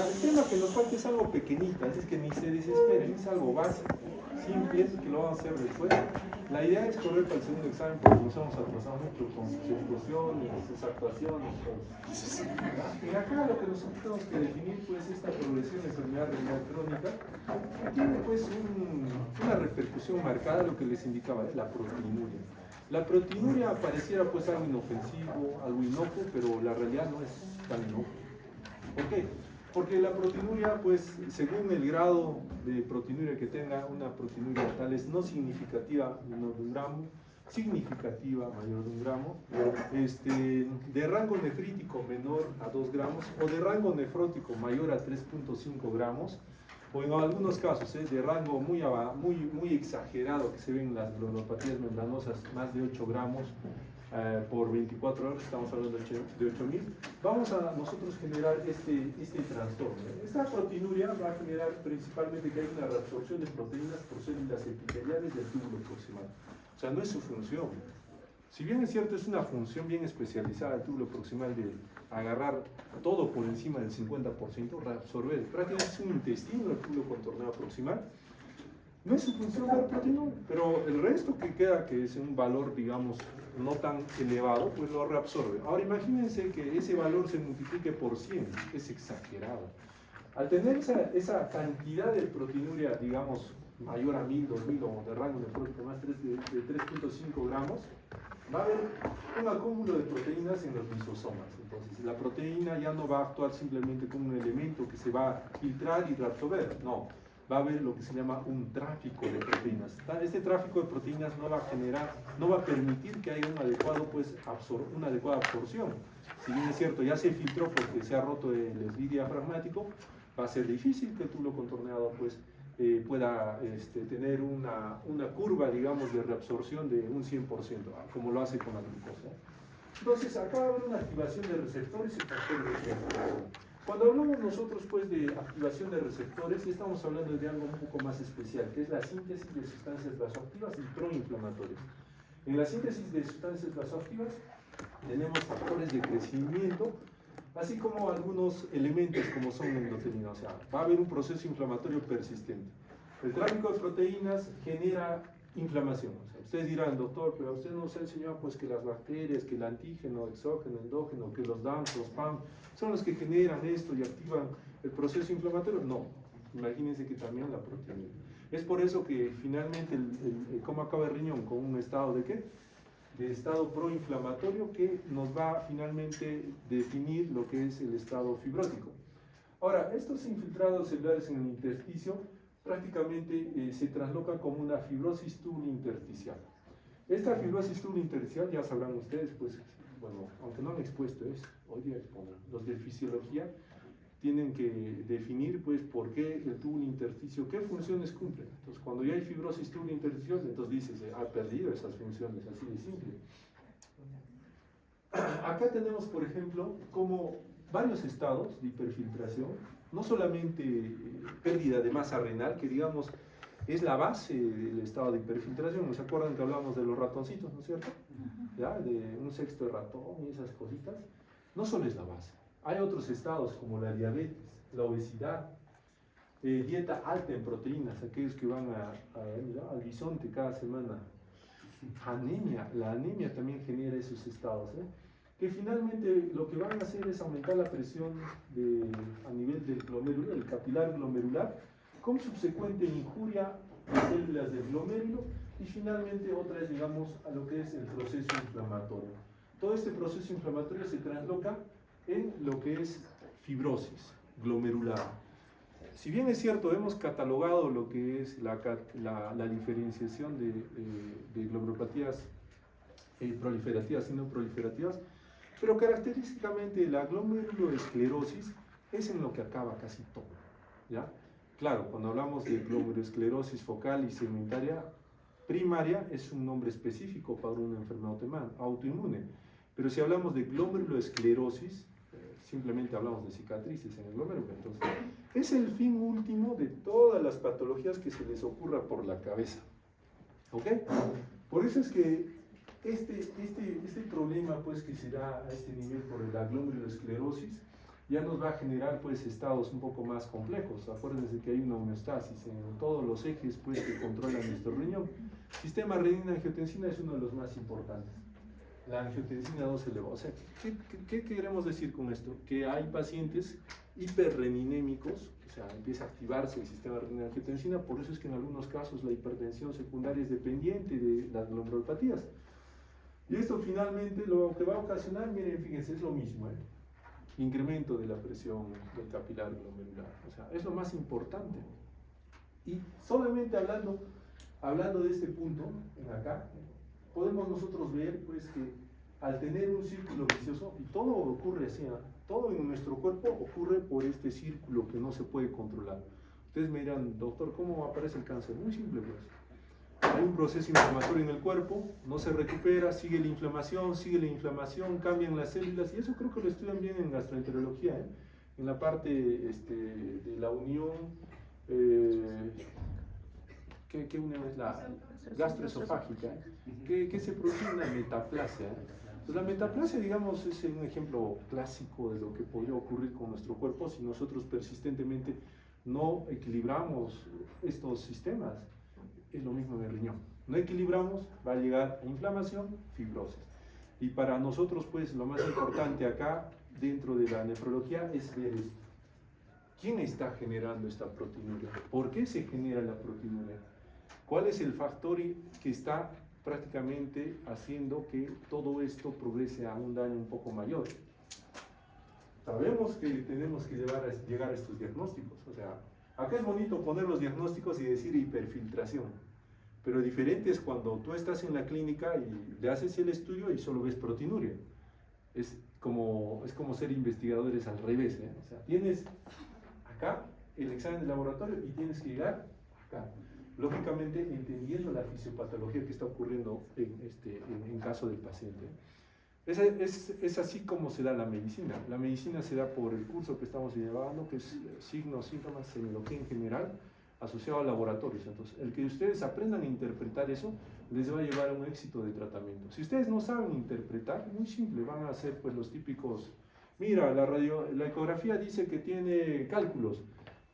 Ya, el tema que nos falta es algo pequeñito, así es que ni se desesperen, es algo básico, simple, que lo vamos a hacer después. La idea es correr para el segundo examen porque nos hemos atrasado mucho con sus explosiones, sus actuaciones, todo. Y acá lo que nosotros tenemos que definir pues esta progresión de enfermedad renal crónica tiene pues una repercusión marcada, lo que les indicaba, la proteinuria. La proteinuria pareciera pues algo inofensivo, algo inocuo, pero la realidad no es tan inocuo. ¿Por qué? Porque la proteinuria, pues, según el grado de proteinuria que tenga, una proteinuria tal es no significativa menor de 1 gramo, significativa mayor de 1 gramo, de rango nefrítico menor a 2 gramos o de rango nefrótico mayor a 3.5 gramos, o en algunos casos de rango muy exagerado que se ven en las glomerulopatías membranosas, más de 8 gramos por 24 horas, estamos hablando de 8000, vamos a nosotros generar este trastorno. Esta proteinuria va a generar principalmente que hay una reabsorción de proteínas por células epiteliales del túbulo proximal. O sea, no es su función. Si bien es cierto, es una función bien especializada del túbulo proximal de agarrar todo por encima del 50%, reabsorber, prácticamente es un intestino del túbulo contorneado proximal. No es su función la proteinuria, pero el resto que queda, que es un valor, digamos, no tan elevado, pues lo reabsorbe. Ahora imagínense que ese valor se multiplique por 100, es exagerado. Al tener esa cantidad de proteinuria, digamos, mayor a 1000, 2000 o de rango nefrótico más de 3.5 gramos, va a haber un acúmulo de proteínas en los lisosomas. Entonces, la proteína ya no va a actuar simplemente como un elemento que se va a filtrar y reabsorber, no. Va a haber lo que se llama un tráfico de proteínas. Este tráfico de proteínas no va a generar, no va a permitir que haya una adecuada absorción. Si bien es cierto, ya se filtró porque se ha roto el eslid diafragmático, va a ser difícil que el túbulo contorneado pues, pueda tener una curva, digamos, de reabsorción de un 100%, como lo hace con la glucosa. Entonces, acá va a haber una activación de receptores y factores de reactivación. Cuando hablamos nosotros pues de activación de receptores, estamos hablando de algo un poco más especial, que es la síntesis de sustancias vasoactivas y proinflamatorias. En la síntesis de sustancias vasoactivas tenemos factores de crecimiento, así como algunos elementos como son la endotelina. O sea, va a haber un proceso inflamatorio persistente. El tráfico de proteínas genera inflamación. O sea, ustedes dirán, doctor, pero usted nos ha enseñado pues, que las bacterias, que el antígeno, exógeno, endógeno, que los DAMs, los PAM, son los que generan esto y activan el proceso inflamatorio. No, imagínense que también la proteína. Es por eso que finalmente, ¿cómo acaba el riñón? Con un estado de ¿qué? De estado proinflamatorio que nos va a finalmente definir lo que es el estado fibrótico. Ahora, estos infiltrados celulares en el intersticio prácticamente se traslocan como una fibrosis tubulointersticial. Esta fibrosis tubulointersticial, ya sabrán ustedes, pues, bueno, aunque no han expuesto eso, hoy día expongan. Los de fisiología tienen que definir, pues, por qué el túbulo intersticio, qué funciones cumple. Entonces, cuando ya hay fibrosis tubulointersticial, entonces dices, ha perdido esas funciones, así de simple. Acá tenemos, por ejemplo, como varios estados de hiperfiltración, no solamente pérdida de masa renal, que digamos es la base del estado de hiperfiltración. ¿Se acuerdan que hablamos de los ratoncitos, no es cierto? ¿Ya? De un sexto de ratón y esas cositas. No solo es la base. Hay otros estados como la diabetes, la obesidad, dieta alta en proteínas, aquellos que van al bisonte cada semana. Anemia, la anemia también genera esos estados, que finalmente lo que van a hacer es aumentar la presión a nivel del glomérulo, el capilar glomerular, con subsecuente injuria de células del glomérulo y finalmente otra es, digamos, a lo que es el proceso inflamatorio. Todo este proceso inflamatorio se trasloca en lo que es fibrosis glomerular. Si bien es cierto, hemos catalogado lo que es la diferenciación de glomerulopatías proliferativas y no proliferativas, pero característicamente la glomeruloesclerosis es en lo que acaba casi todo, ¿ya? Claro, cuando hablamos de glomeruloesclerosis focal y segmentaria primaria es un nombre específico para una enfermedad autoinmune, pero si hablamos de glomeruloesclerosis, simplemente hablamos de cicatrices en el glomérulo. Entonces, es el fin último de todas las patologías que se les ocurra por la cabeza. ¿Ok? Por eso es que este problema pues, que se da a este nivel por la glomeruloesclerosis ya nos va a generar pues estados un poco más complejos. Acuérdense que hay una homeostasis en todos los ejes pues que controlan nuestro riñón. El sistema renina-angiotensina es uno de los más importantes. La angiotensina 2 elevada. O sea, ¿qué queremos decir con esto? Que hay pacientes hiperreninémicos, o sea, empieza a activarse el sistema renina-angiotensina, por eso es que en algunos casos la hipertensión secundaria es dependiente de las glomerulopatías. Y esto finalmente lo que va a ocasionar, miren, fíjense, es lo mismo, incremento de la presión del capilar glomerular, o sea, es lo más importante. Y solamente hablando de este punto, en acá, podemos nosotros ver pues que al tener un círculo vicioso, y todo ocurre así, todo en nuestro cuerpo ocurre por este círculo que no se puede controlar. Ustedes me dirán, doctor, ¿cómo aparece el cáncer? Muy simple pues. Hay un proceso inflamatorio en el cuerpo, no se recupera, sigue la inflamación, cambian las células, y eso creo que lo estudian bien en gastroenterología, en la parte de la unión, ¿qué unión es la gastroesofágica? Que se produce una metaplasia. Entonces, la metaplasia, digamos, es un ejemplo clásico de lo que podría ocurrir con nuestro cuerpo si nosotros persistentemente no equilibramos estos sistemas. Es lo mismo en el riñón. No equilibramos, va a llegar a inflamación, fibrosis. Y para nosotros, pues, lo más importante acá, dentro de la nefrología, es ver esto. ¿Quién está generando esta proteinuria? ¿Por qué se genera la proteinuria? ¿Cuál es el factor que está prácticamente haciendo que todo esto progrese a un daño un poco mayor? Sabemos que tenemos que llegar a estos diagnósticos. O sea, acá es bonito poner los diagnósticos y decir hiperfiltración, pero diferente es cuando tú estás en la clínica y le haces el estudio y solo ves proteinuria. Es como ser investigadores al revés, O sea, tienes acá el examen de laboratorio y tienes que llegar acá. Lógicamente entendiendo la fisiopatología que está ocurriendo en caso del paciente. Es así como se da la medicina. La medicina se da por el curso que estamos llevando, que es signos, síntomas, semiología en general, asociado a laboratorios. Entonces, el que ustedes aprendan a interpretar eso, les va a llevar a un éxito de tratamiento. Si ustedes no saben interpretar, muy simple, van a hacer pues los típicos, mira, la ecografía dice que tiene cálculos,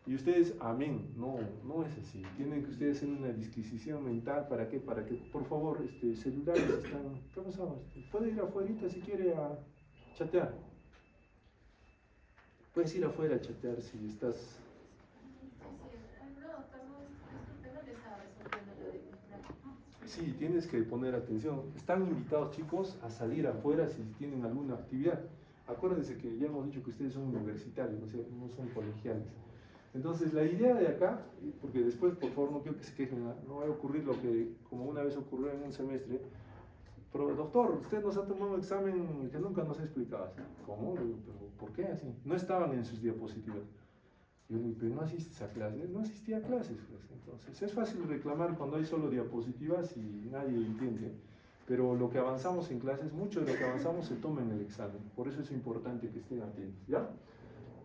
y ustedes, amén, no es así. Tienen que ustedes hacer una disquisición mental. ¿Para qué? Para que, por favor, celulares están... ¿Qué pasa? Puede ir afuera si quiere a chatear. Puedes ir afuera a chatear si estás... Sí, tienes que poner atención. Están invitados, chicos, a salir afuera si tienen alguna actividad. Acuérdense que ya hemos dicho que ustedes son universitarios, no son colegiales. Entonces, la idea de acá, porque después, por favor, no quiero que se quejen, no va a ocurrir lo que, como una vez ocurrió en un semestre, pero doctor, usted nos ha tomado un examen que nunca nos ha explicado. ¿Cómo? ¿Pero por qué así? No estaban en sus diapositivas. Yo le digo, pero no asistes a clases, no asistía a clases. Pues. Entonces, es fácil reclamar cuando hay solo diapositivas y nadie entiende, pero lo que avanzamos en clases, mucho de lo que avanzamos se toma en el examen, por eso es importante que estén atentos, ¿ya?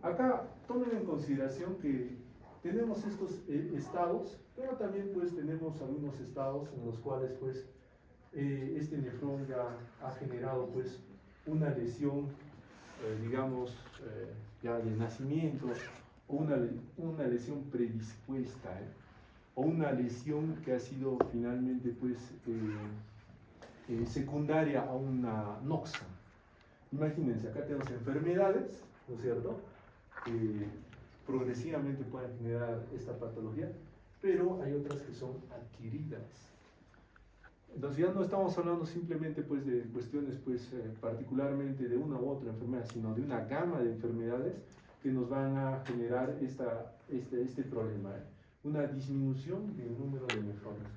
Acá tomen en consideración que tenemos estos estados, pero también pues tenemos algunos estados en los cuales pues este nefrón ya ha generado pues una lesión, digamos, ya de nacimiento, o una lesión predispuesta, o una lesión que ha sido finalmente pues secundaria a una noxa. Imagínense, acá tenemos enfermedades, ¿no es cierto?, que progresivamente pueden generar esta patología, pero hay otras que son adquiridas. Entonces ya no estamos hablando simplemente pues de cuestiones pues particularmente de una u otra enfermedad, sino de una gama de enfermedades que nos van a generar este problema, una disminución del número de nefrones.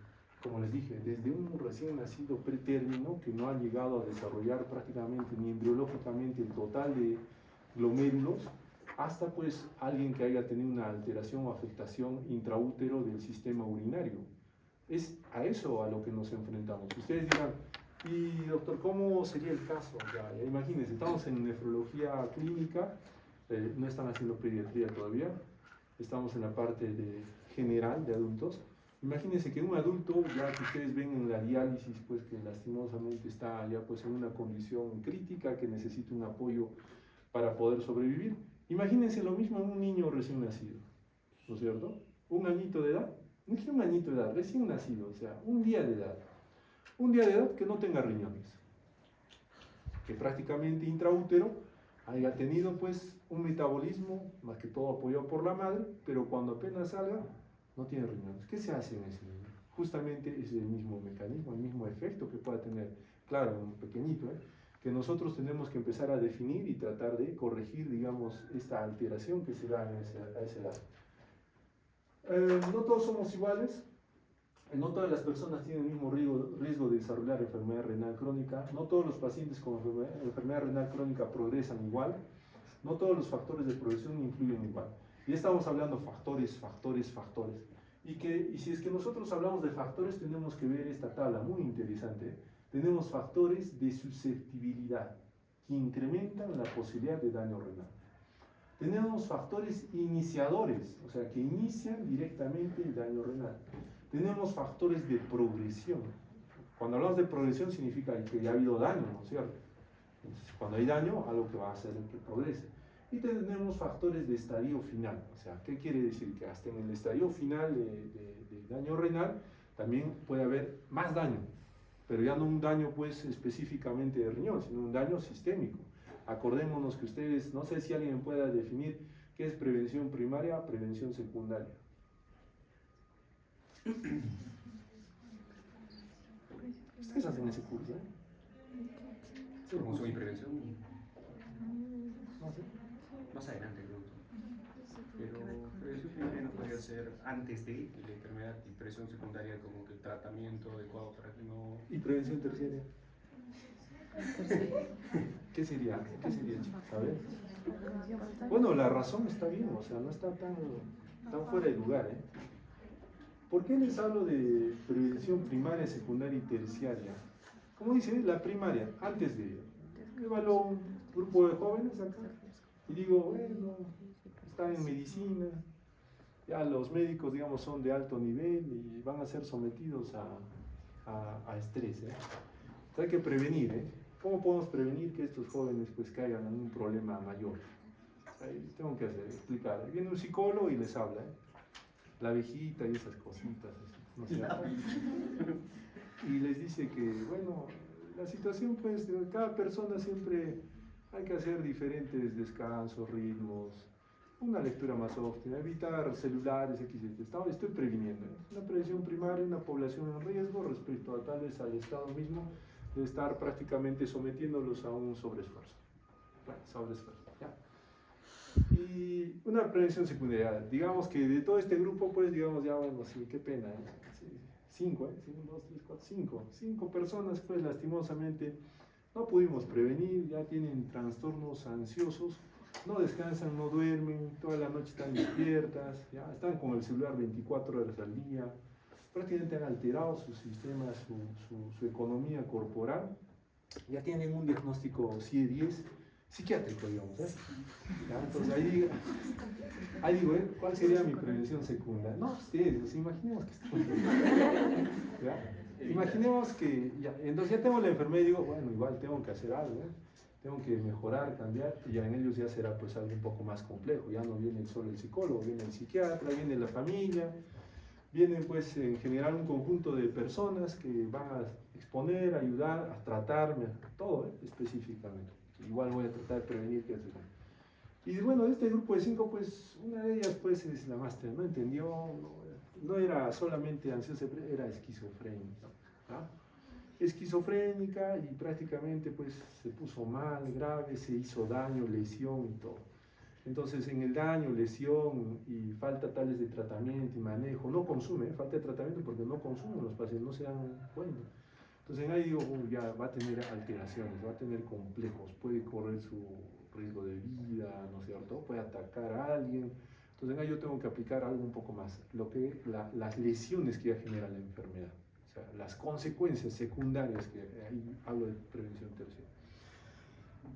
Como les dije, desde un recién nacido pretérmino que no ha llegado a desarrollar prácticamente ni embriológicamente el total de glomérulos, hasta pues alguien que haya tenido una alteración o afectación intraútero del sistema urinario. Es a eso a lo que nos enfrentamos. Ustedes dirán, y doctor, ¿cómo sería el caso? Ya imagínense, estamos en nefrología clínica, no están haciendo pediatría todavía, estamos en la parte general de adultos. Imagínense que un adulto, ya que ustedes ven en la diálisis, pues que lastimosamente está ya pues en una condición crítica, que necesita un apoyo para poder sobrevivir. Imagínense lo mismo en un niño recién nacido, ¿no es cierto? Un añito de edad, no es un añito de edad, recién nacido, o sea, un día de edad. Un día de edad que no tenga riñones, que prácticamente intraútero haya tenido pues un metabolismo, más que todo apoyado por la madre, pero cuando apenas salga, no tiene riñones. ¿Qué se hace en ese niño? Justamente es el mismo mecanismo, el mismo efecto que pueda tener, claro, un pequeñito, que nosotros tenemos que empezar a definir y tratar de corregir, digamos, esta alteración que se da a esa edad. No todos somos iguales, no todas las personas tienen el mismo riesgo de desarrollar enfermedad renal crónica, no todos los pacientes con enfermedad renal crónica progresan igual, no todos los factores de progresión influyen igual. Y estamos hablando factores. Y si es que nosotros hablamos de factores, tenemos que ver esta tabla muy interesante. Tenemos factores de susceptibilidad que incrementan la posibilidad de daño renal. Tenemos factores iniciadores, o sea, que inician directamente el daño renal. Tenemos factores de progresión. Cuando hablamos de progresión significa que ya ha habido daño, ¿no es cierto? Entonces, cuando hay daño, algo que va a hacer que progrese. Y tenemos factores de estadio final. O sea, ¿qué quiere decir? Que hasta en el estadio final de daño renal también puede haber más daño, pero ya no un daño pues específicamente de riñón, sino un daño sistémico. Acordémonos que ustedes, no sé si alguien pueda definir qué es prevención primaria, prevención secundaria. Ustedes hacen ese curso, ¿eh? Promoción y prevención. No sé. Más adelante, creo. Pero prevención primaria no podría ser antes de la enfermedad y prevención secundaria como que el tratamiento adecuado para que no... ¿Y prevención terciaria? ¿Qué sería, chicos? ¿Sabes? Bueno, la razón está bien, o sea, no está tan fuera de lugar, ¿eh? ¿Por qué les hablo de prevención primaria, secundaria y terciaria? Como dice, la primaria, antes de evaluó un grupo de jóvenes acá y digo, bueno, están en medicina, ya los médicos, digamos, son de alto nivel y van a ser sometidos a estrés, ¿eh? Entonces hay que prevenir, ¿eh? ¿Cómo podemos prevenir que estos jóvenes pues caigan en un problema mayor? Ahí tengo que explicar. Viene un psicólogo y les habla, ¿eh? La abejita y esas cositas, no sé. Y les dice que, bueno, la situación pues de cada persona siempre hay que hacer diferentes descansos, ritmos, una lectura más óptima, evitar celulares, estoy previniendo, ¿eh? Una prevención primaria, una población en riesgo respecto a tal vez al Estado mismo de estar prácticamente sometiéndolos a un sobreesfuerzo. Bueno, sobreesfuerzo, ya. Y una prevención secundaria, digamos que de todo este grupo, pues digamos ya, bueno, sí, qué pena, ¿eh? Sí, 5, 5 personas, pues lastimosamente no pudimos prevenir, ya tienen trastornos ansiosos, no descansan, no duermen, toda la noche están despiertas, ya están con el celular 24 horas al día, prácticamente han alterado su sistema, su economía corporal, ya tienen un diagnóstico CIE-10 psiquiátrico, digamos, ¿eh? ¿Ya? Entonces ahí digo, ¿cuál sería mi prevención secundaria? No, ustedes, imaginemos que estamos, ¿ya? Imaginemos que, ya, entonces ya tengo la enfermedad y digo, bueno, igual tengo que hacer algo, ¿eh? Tengo que mejorar, cambiar, y ya en ellos ya será pues algo un poco más complejo, ya no viene solo el psicólogo, viene el psiquiatra, viene la familia, viene pues en general un conjunto de personas que van a exponer, ayudar, a tratarme, todo, específicamente. Igual voy a tratar de prevenir que eso. Y bueno, de este grupo de 5, pues una de ellas pues es la máster, no entendió, no era solamente ansiosa, era esquizofrénica, ¿ah? Esquizofrénica y prácticamente pues se puso mal, grave, se hizo daño, lesión y todo. Entonces en el daño, lesión y falta tales de tratamiento y manejo, no consume, falta de tratamiento porque no consumen los pacientes, no se dan cuenta. Entonces ahí digo, ya va a tener alteraciones, va a tener complejos, puede correr su riesgo de vida, ¿no es cierto? Puede atacar a alguien. Entonces ahí yo tengo que aplicar algo un poco más, las lesiones que ya genera la enfermedad, o sea, las consecuencias secundarias, que ahí hablo de prevención terciaria.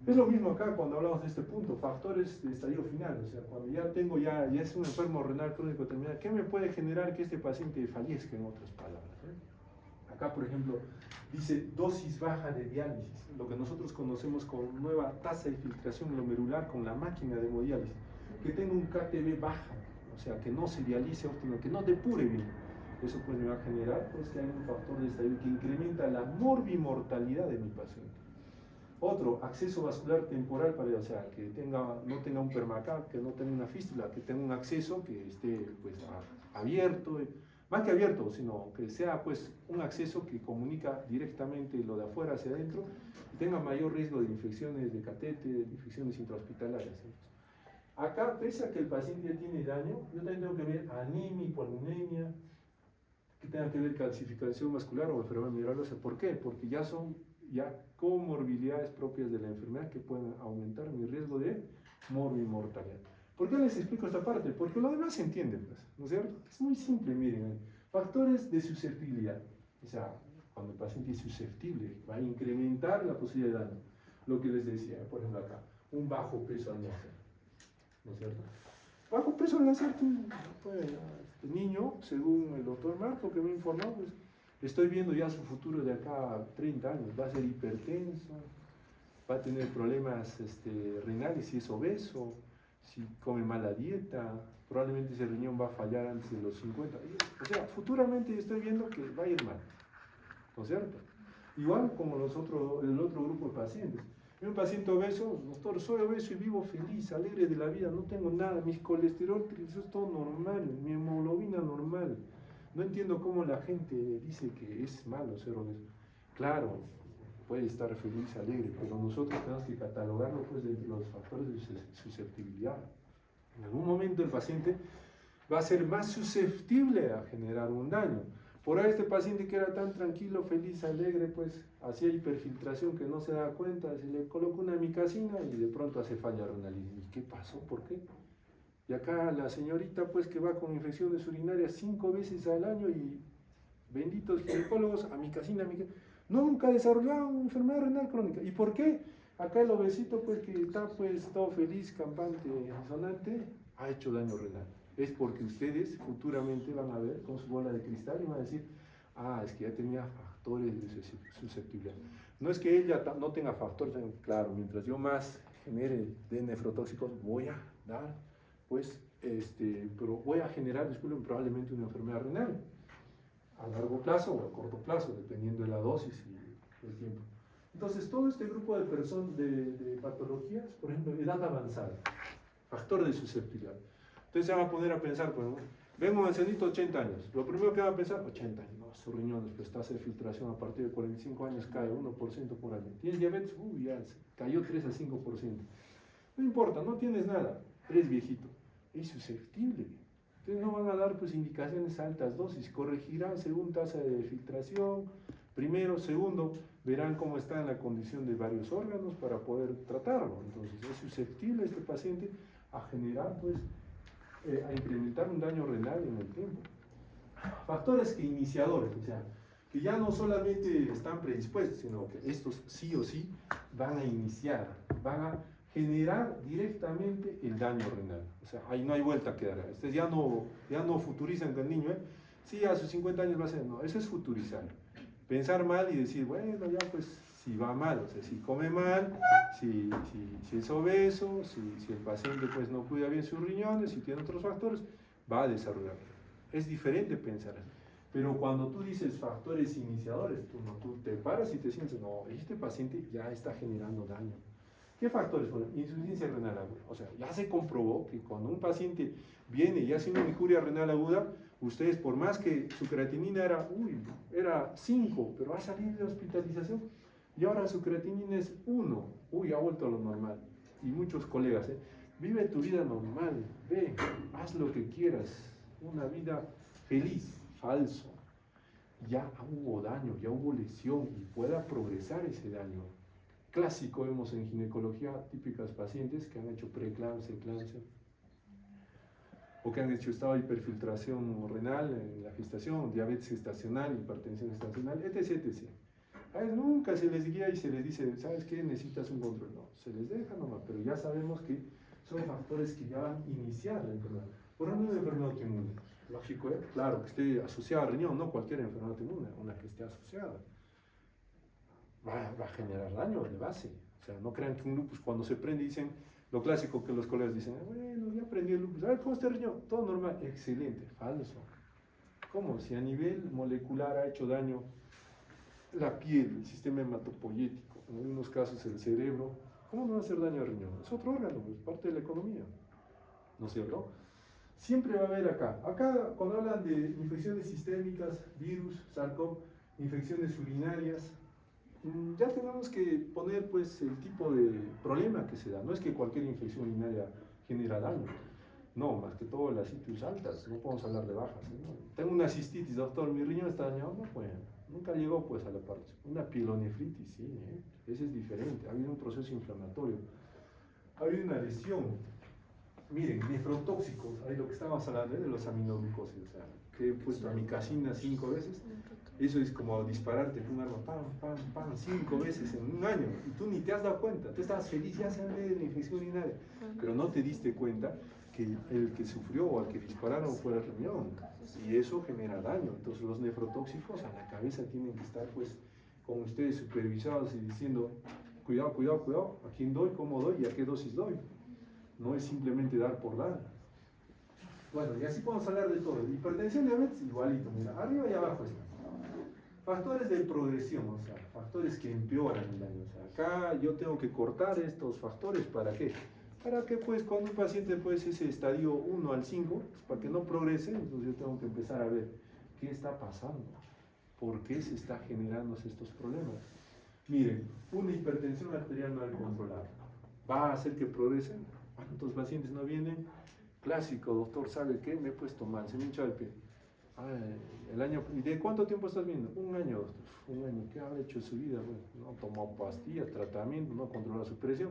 Es lo mismo acá cuando hablamos de este punto, factores de estadio final, o sea, cuando ya es un enfermo renal crónico terminal, ¿qué me puede generar que este paciente fallezca, en otras palabras? Acá, por ejemplo, dice dosis baja de diálisis, lo que nosotros conocemos como nueva tasa de filtración glomerular con la máquina de hemodiálisis, que tenga un KTB baja, o sea, que no se dialice óptimo, que no depure bien. Eso pues me va a generar pues, que hay un factor de estadio que incrementa la morbimortalidad de mi paciente. Otro, acceso vascular temporal, o sea, que no tenga un permacap, que no tenga una fístula, que tenga un acceso que esté pues, abierto, más que abierto, sino que sea pues, un acceso que comunica directamente lo de afuera hacia adentro y tenga mayor riesgo de infecciones de catete, de infecciones intrahospitalarias. Acá, pese a que el paciente ya tiene daño, yo también tengo que ver anemia, hipoanemia, que tenga que ver calcificación vascular o enfermedad mineralosa. ¿Por qué? Porque ya son comorbilidades propias de la enfermedad que pueden aumentar mi riesgo de morbimortalidad. ¿Por qué les explico esta parte? Porque lo demás se entiende, pues, ¿no es cierto? Es muy simple, miren, factores de susceptibilidad. O sea, cuando el paciente es susceptible, va a incrementar la posibilidad de daño. Lo que les decía, por ejemplo acá, un bajo peso al nacer, ¿no es cierto? Bajo peso al nacer, pues, el niño, según el doctor Marco que me informó, pues, estoy viendo ya su futuro de acá a 30 años, va a ser hipertenso, va a tener problemas renales si es obeso, si come mala dieta, probablemente ese riñón va a fallar antes de los 50. O sea, futuramente estoy viendo que va a ir mal, ¿no es cierto? Igual como el otro grupo de pacientes. Un paciente obeso, doctor, soy obeso y vivo feliz, alegre de la vida, no tengo nada, mis colesterol, eso es todo normal, mi hemoglobina normal. No entiendo cómo la gente dice que es malo ser obeso. Claro, puede estar feliz, alegre, pero nosotros tenemos que catalogarlo pues, de los factores de susceptibilidad. En algún momento el paciente va a ser más susceptible a generar un daño. Por ahí este paciente que era tan tranquilo, feliz, alegre, pues hacía hiperfiltración que no se da cuenta, se le colocó una micacina y de pronto hace falla renal. ¿Y qué pasó? ¿Por qué? Y acá la señorita pues que va con infecciones urinarias 5 veces al año y benditos ginecólogos, amicacina, nunca ha desarrollado una enfermedad renal crónica. ¿Y por qué? Acá el obesito pues que está pues todo feliz, campante, sonante, ha hecho daño renal. Es porque ustedes futuramente van a ver con su bola de cristal y van a decir, es que ya tenía factores de susceptibilidad. No es que ella no tenga factores, claro, mientras yo más genere de nefrotóxicos, voy a dar, pues, pero voy a generar, disculpen, probablemente una enfermedad renal, a largo plazo o a corto plazo, dependiendo de la dosis y el tiempo. Entonces, todo este grupo de personas, de patologías, por ejemplo, edad avanzada, factor de susceptibilidad. Entonces se van a poner a pensar, pues, ¿no? Ven un ancianito de 80 años, lo primero que van a pensar, 80 años, no, su riñón, pues tasa de filtración a partir de 45 años cae 1% por año. ¿Tienes diabetes? Ya cayó 3 a 5%. No importa, no tienes nada, eres viejito, es susceptible. Entonces no van a dar pues indicaciones a altas dosis, corregirán según tasa de filtración, primero, segundo, verán cómo está en la condición de varios órganos para poder tratarlo. Entonces es susceptible este paciente a generar pues a incrementar un daño renal en el tiempo. Factores que iniciadores, o sea, que ya no solamente están predispuestos, sino que estos sí o sí van a iniciar, van a generar directamente el daño renal. O sea, ahí no hay vuelta que dar. Ustedes ya no futurizan con el niño, sí, a sus 50 años va a ser, no, eso es futurizar. Pensar mal y decir, bueno, ya pues, si va mal, o sea, si come mal, si es obeso, si el paciente pues no cuida bien sus riñones, si tiene otros factores, va a desarrollar. Es diferente pensar así. Pero cuando tú dices factores iniciadores, tú te paras y te sientes, no, este paciente ya está generando daño. ¿Qué factores? Bueno, insuficiencia renal aguda. O sea, ya se comprobó que cuando un paciente viene y hace una injuria renal aguda, ustedes por más que su creatinina era 5, pero va a salir de hospitalización y ahora su creatinina es 1, ha vuelto a lo normal. Y muchos colegas, vive tu vida normal, ve, haz lo que quieras, una vida feliz, falso. Ya hubo daño, ya hubo lesión y pueda progresar ese daño. Clásico vemos en ginecología típicas pacientes que han hecho preeclampsia, eclampsia, o que han hecho estado de hiperfiltración renal en la gestación, diabetes gestacional, hipertensión gestacional, etc. A ellos nunca se les guía y se les dice, ¿sabes qué? Necesitas un control. No, se les deja nomás, pero ya sabemos que son factores que ya van a iniciar la enfermedad. Por ejemplo, una enfermedad autoinmune. Lógico, ¿eh? Claro, que esté asociada al riñón, no cualquier enfermedad autoinmune, una que esté asociada. Va a generar daño de base. O sea, no crean que un lupus cuando se prende dicen, lo clásico que los colegas dicen, bueno, ya aprendí el lupus, a ver, ¿cómo está el riñón? Todo normal, excelente, falso. ¿Cómo? Si a nivel molecular ha hecho daño la piel, el sistema hematopoyético, en algunos casos el cerebro, ¿cómo no va a hacer daño al riñón? Es otro órgano, es parte de la economía, ¿no es cierto? Siempre va a haber acá, cuando hablan de infecciones sistémicas, virus, SARS-CoV, infecciones urinarias, ya tenemos que poner pues el tipo de problema que se da. No es que cualquier infección urinaria genera daño, no, más que todo las citis altas, no podemos hablar de bajas, ¿no? Tengo una cistitis, doctor, mi riñón está dañado, no, pues, nunca llegó pues a la parte. Una pielonefritis, sí, ese es diferente, ha habido un proceso inflamatorio, ha habido una lesión. Miren, nefrotóxicos, ahí lo que estábamos hablando de los aminoglucósidos, o sea, que he puesto amicacina 5 veces, eso es como dispararte con un arma, pam, pam, pam, 5 veces en un año, y tú ni te has dado cuenta, tú estabas feliz, ya se hablé de la infección urinaria, pero no te diste cuenta que el que sufrió o al que dispararon fue el riñón, y eso genera daño. Entonces los nefrotóxicos a la cabeza tienen que estar pues con ustedes supervisados y diciendo, cuidado, cuidado, cuidado, ¿a quién doy, cómo doy y a qué dosis doy? No es simplemente dar por dar. Bueno, y así podemos hablar de todo. Hipertensión, diabetes, igualito, mira, arriba y abajo está. Factores de progresión, o sea, factores que empeoran el daño. O sea, acá yo tengo que cortar estos factores, ¿para qué? Para que pues cuando un paciente pues ese estadio 1 al 5, pues, para que no progrese, entonces yo tengo que empezar a ver qué está pasando, por qué se está generando estos problemas. Miren, una hipertensión arterial mal controlada, ¿va a hacer que progrese? ¿Cuántos pacientes no vienen? Clásico, doctor, ¿sabe qué? Me he puesto mal, se me hincha el pie. El año, ¿y de cuánto tiempo estás viendo? Un año, doctor. Un año, ¿qué habrá hecho en su vida? Bueno, no tomó pastillas, tratamiento, no controla su presión,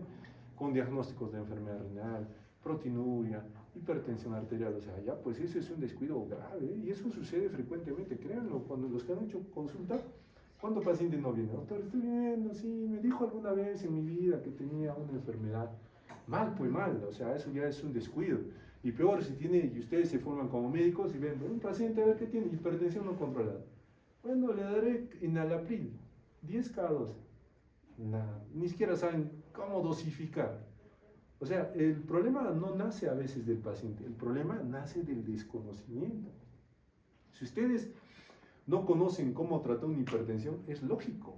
con diagnósticos de enfermedad renal, proteinuria, hipertensión arterial, o sea, ya pues eso es un descuido grave, ¿eh? Y eso sucede frecuentemente, créanlo, cuando los que han hecho consulta, ¿cuántos pacientes no vienen? Doctor, estoy viendo, sí, me dijo alguna vez en mi vida que tenía una enfermedad. Mal, pues mal, o sea, eso ya es un descuido. Y peor si tiene, y ustedes se forman como médicos y ven, un paciente a ver qué tiene, hipertensión no controlada. Bueno, le daré enalapril, 10 cada 12. Nada, ni siquiera saben cómo dosificar. O sea, el problema no nace a veces del paciente, el problema nace del desconocimiento. Si ustedes no conocen cómo tratar una hipertensión, es lógico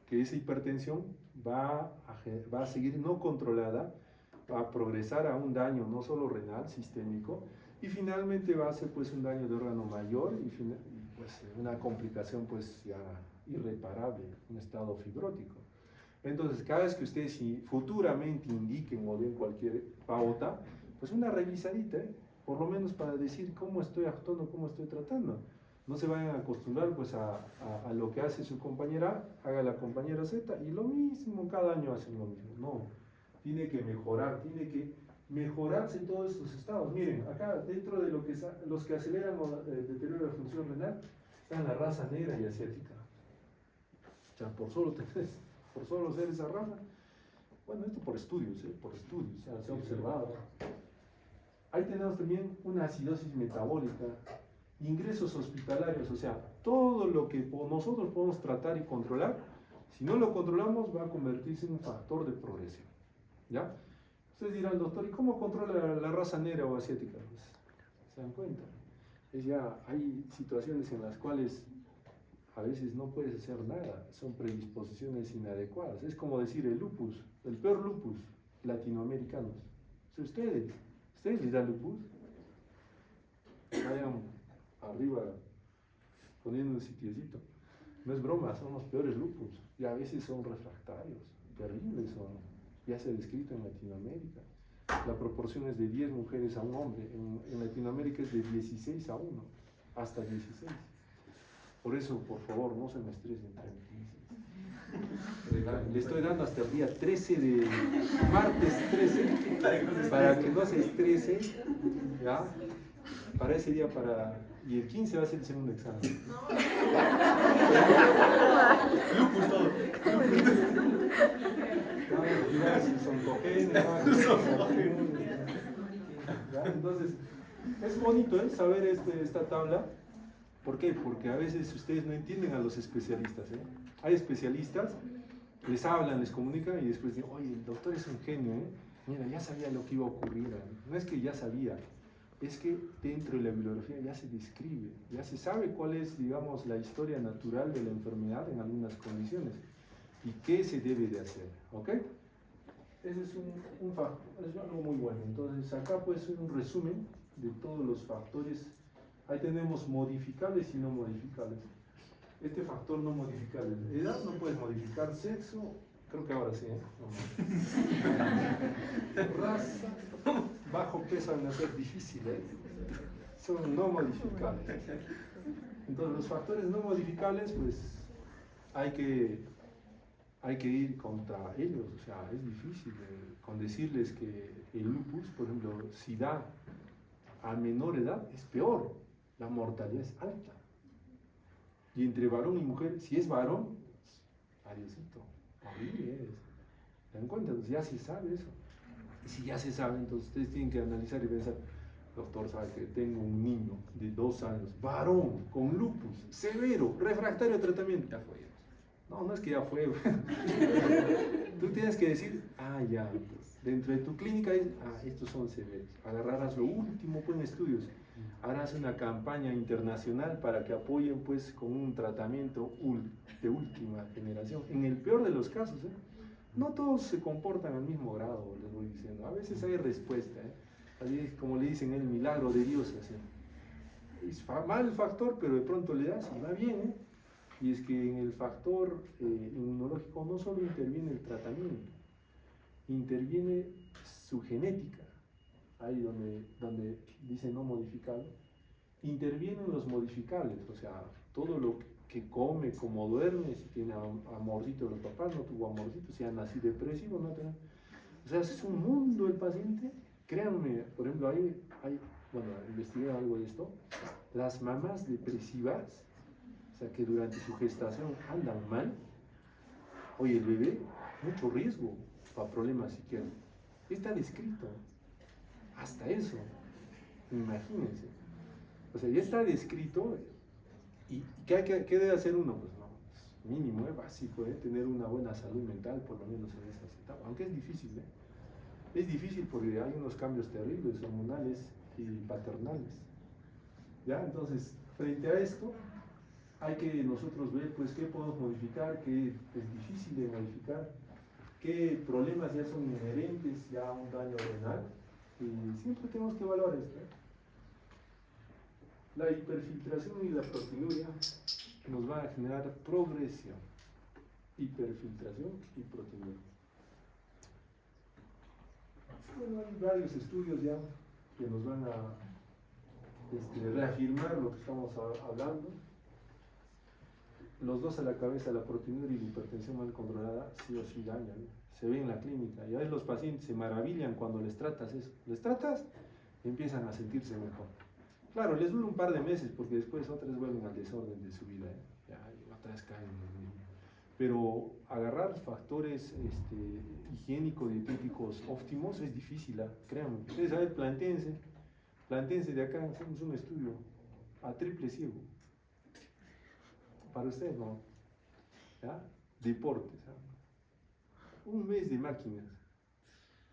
que esa hipertensión va a seguir no controlada, va a progresar a un daño no solo renal, sistémico, y finalmente va a ser pues un daño de órgano mayor y pues una complicación pues ya irreparable, un estado fibrótico. Entonces, cada vez que ustedes futuramente indiquen o den cualquier pauta, pues una revisadita, por lo menos para decir cómo estoy actuando, cómo estoy tratando. No se vayan a acostumbrar pues a lo que hace su compañera, haga la compañera Z, y lo mismo, cada año hacen lo mismo. No, tiene que mejorar, tiene que mejorarse en todos estos estados. Miren, acá dentro de los que aceleran el deterioro de la función renal, están la raza negra y asiática. O sea, por solo ser esa raza. Bueno, esto por estudios, o sea, se ha observado. Ahí tenemos también una acidosis metabólica, ingresos hospitalarios, o sea, todo lo que nosotros podemos tratar y controlar, si no lo controlamos va a convertirse en un factor de progresión, ¿ya? Ustedes dirán, doctor, ¿y cómo controla la raza negra o asiática? Pues, se dan cuenta, hay situaciones en las cuales a veces no puedes hacer nada, son predisposiciones inadecuadas, es como decir el lupus, el peor lupus, latinoamericanos, o sea, ¿ustedes les da lupus? Vayan arriba poniendo un sitiecito. No es broma, son los peores lupus y a veces son refractarios, terribles son, ya se ha descrito en Latinoamérica. La proporción es de 10 mujeres a un hombre, en Latinoamérica es de 16 a 1, hasta 16. Por eso, por favor, no se me estresen. Le estoy dando hasta el día 13 de martes 13 para que no se estrese, ¿ya? Para ese día, y el 15 va a ser el segundo examen. Lupus todo. Si son cogenes, entonces, Es bonito saber esta tabla. ¿Por qué? Porque a veces ustedes no entienden a los especialistas. Hay especialistas, les hablan, les comunican y después dicen, oye, el doctor es un genio, mira, ya sabía lo que iba a ocurrir. No es que ya sabía, es que dentro de la bibliografía ya se describe, ya se sabe cuál es, digamos, la historia natural de la enfermedad en algunas condiciones y qué se debe de hacer, ¿ok? Ese es es algo muy bueno. Entonces acá pues un resumen de todos los factores. Ahí tenemos modificables y no modificables. Este factor no modificable, edad no puedes modificar, sexo, creo que ahora sí, raza, bajo peso al nacer, difícil, son no modificables. Entonces los factores no modificables, pues hay que ir contra ellos, o sea, es difícil con decirles que el lupus, por ejemplo, si da a menor edad, es peor, la mortalidad es alta. Y entre varón y mujer, si es varón, adiosito, horrible es. ¿Se dan cuenta? Entonces ya se sabe eso. Y si ya se sabe, entonces ustedes tienen que analizar y pensar, doctor, sabe que tengo un niño de 2 años, varón, con lupus, severo, refractario a tratamiento. Ya fue. No, no es que ya fue. Tú tienes que decir, ya, pues, dentro de tu clínica, estos son severos. Agarrarás lo último pues, en estudios. Harás una campaña internacional para que apoyen pues con un tratamiento de última generación. En el peor de los casos, no todos se comportan al mismo grado, les voy diciendo. A veces hay respuesta, así es como le dicen el milagro de Dios. Así. Es mal el factor, pero de pronto le das y va bien. Y es que en el factor inmunológico no solo interviene el tratamiento, interviene su genética. Ahí donde dice no modificable, intervienen los modificables, o sea, todo lo que come, como duerme, si tiene amorcito de los papás, no tuvo amorcito, si ha nacido depresivo, no tiene. O sea, es un mundo el paciente. Créanme, por ejemplo, bueno, investigué algo de esto, las mamás depresivas, o sea, que durante su gestación andan mal, oye, el bebé, mucho riesgo para problemas psiquiátricos. Está descrito. Hasta eso, imagínense. O sea, ya está descrito. ¿Y qué debe hacer uno? Pues no, mínimo, básico, tener una buena salud mental, por lo menos en esas etapas. Aunque es difícil, Es difícil porque hay unos cambios terribles, hormonales y paternales. ¿Ya? Entonces, frente a esto, hay que nosotros ver, pues, qué podemos modificar, qué es difícil de modificar, qué problemas ya son inherentes ya a un daño renal. Y siempre tenemos que evaluar esto. La hiperfiltración y la proteinuria nos van a generar progresión. Hiperfiltración y proteinuria. Bueno, hay varios estudios ya que nos van a reafirmar lo que estamos hablando. Los dos a la cabeza, la proteinuria y la hipertensión mal controlada, sí o sí dañan. Se ve en la clínica, y a veces los pacientes se maravillan cuando les tratas eso. Les tratas y empiezan a sentirse mejor. Claro, les dura un par de meses porque después otras vuelven al desorden de su vida, ya otra vez caen en lo mismo. Pero agarrar factores higiénico-dietéticos óptimos es difícil, créanme. Ustedes, a ver, plantéense de acá, hacemos un estudio a triple ciego. Para ustedes, ¿no? ¿Ya? Deportes, un mes de máquinas.